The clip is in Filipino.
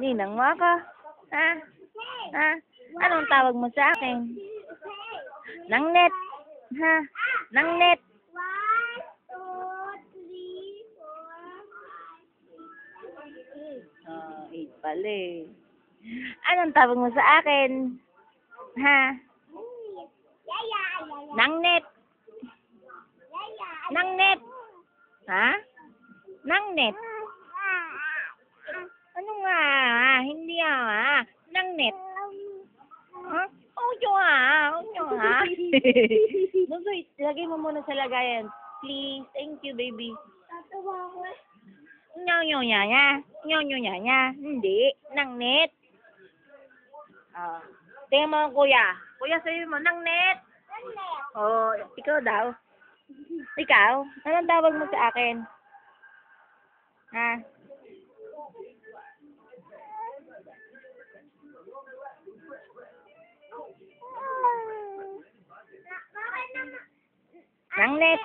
Ninang mo ako? Ha? Ha? Anong tawag mo sa akin? Nangnet. Ha? Nangnet. 8 pala eh. Anong tawag mo sa akin? Ha? Nangnet. Nangnet. Ha? Nangnet. Ano nga? Hindi ah. Nangnet. Ha? Ojo ah. Ojo ah. Busoy, lagay mo muna sa lagayan. Please. Thank you, baby. Nyo nya nya. Nyo nya nya. Hindi. Nangnet. Ah. Tingnan mo ang kuya. Kuya, sabi mo, nangnet. Oh, ikaw daw. Ikaw? Anong tawag mo sa akin? Ha? Nangnet.